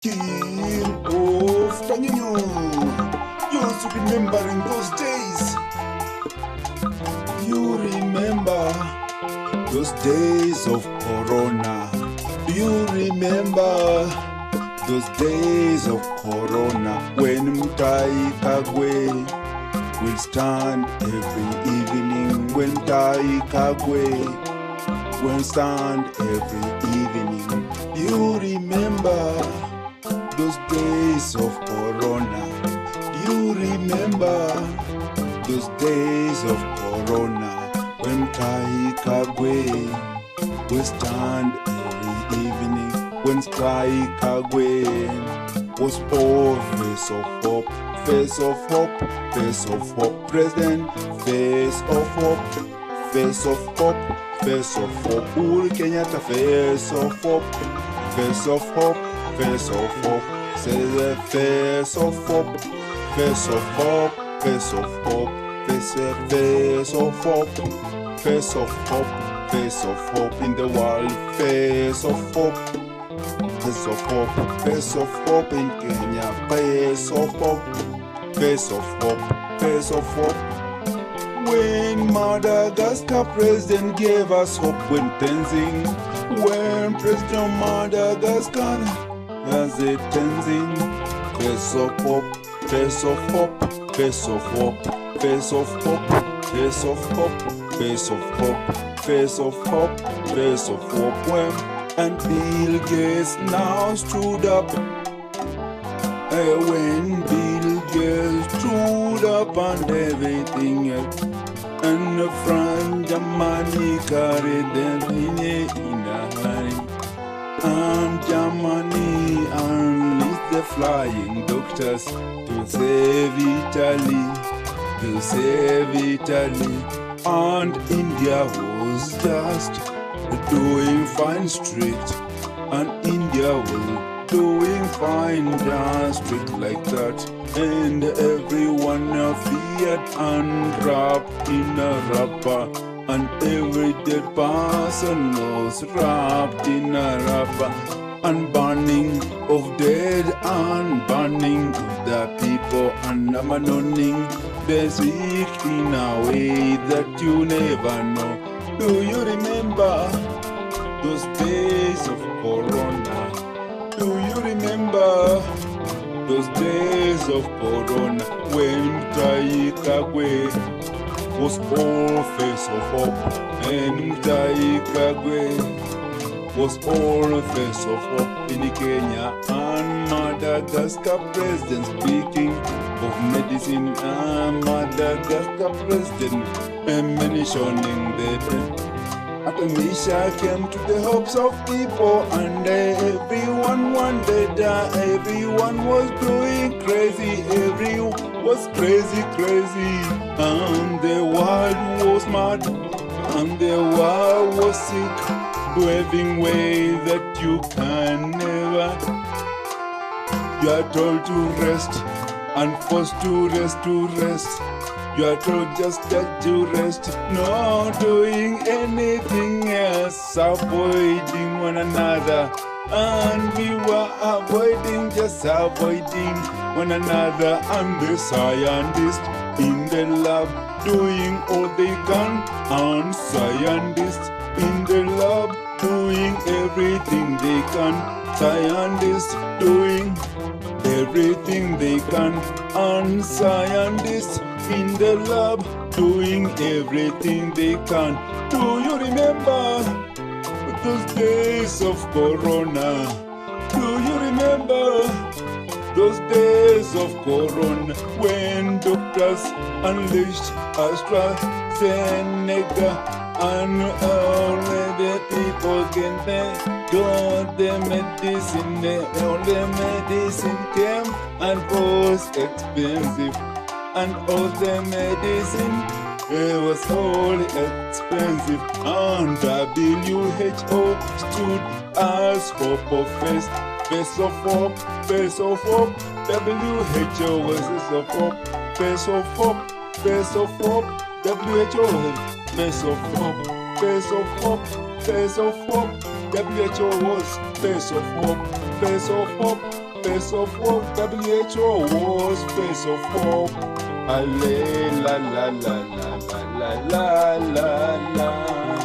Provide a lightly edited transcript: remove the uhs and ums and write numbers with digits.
King of Tanginyo. You also remembering those days. You remember those days of Corona. Do you remember those days of Corona when T.L.O.P.E.K.O.T.E will stand every evening? When T.L.O.P.E.K.O.T.E will stand every evening. You remember those days of Corona? Do you remember those days of Corona when T.L.O.P.E.K.O.T.E will stand every evening? When T.L.O.P.E.K.O.T.E was all face of hope, face of hope, face of hope, President, face of hope, face of hope, face of hope, Uhuru Kenyatta, face of hope, face of hope, face of hope, say the face of hope, face of hope, face of hope, face of hope, face of hope, face of hope in the world, face of hope. Face of hope, face of hope in Kenya, face of hope, face of hope, face of hope. When Madagascar president gave us hope when Tenzing, when President Madagascar has a Tenzing, face of hope, face of hope, face of hope, face of hope, face of hope, face of hope, face of hope, face of hope. When and Bill Gates now stood up. When Bill Gates stood up and everything else, and from Germany carried them in a hurry, and Germany unleashed the flying doctors to save Italy, to save Italy, and India was just doing fine strict, and India was doing fine down strict like that, and everyone feared and wrapped in a wrapper, and every dead person was wrapped in a wrapper, and burning of dead and burning of the people, and abandoning the sick in a way that you never know. Do you remember those days of Corona? Do you remember those days of Corona when T.L.O.P.E.K.O.T.E was all face of hope, and T.L.O.P.E.K.O.T E was all face of hope in Kenya, and Madagascar president speaking of medicine, and Madagascar president mentioning that Atomisha came to the hopes of people, and everyone wanted, everyone was doing crazy, everyone was crazy, and the world was mad, and the world was sick, waving way that you can never. You are told to rest, and forced to rest, You are told just that to rest, not doing anything else, avoiding one another. And we were avoiding, just avoiding one another. And the scientists in the lab doing all they can, and scientists in the lab doing everything they can, scientists doing everything they can, and scientists in the lab doing everything they can. Do you remember those days of Corona? Do you remember those days of Corona when doctors unleashed AstraZeneca, and all the people got the medicine, all the medicine came and was expensive, and all the medicine it was all expensive, and WHO stood as hope of face, face of hope, face of hope. WHO was face of hope, face of hope, face of hope. WHO face of hope, face of hope, face of hope. WHO was face of hope, face of hope, Space of hope, WHO war, space of hope. Ale la la la la la la la la la.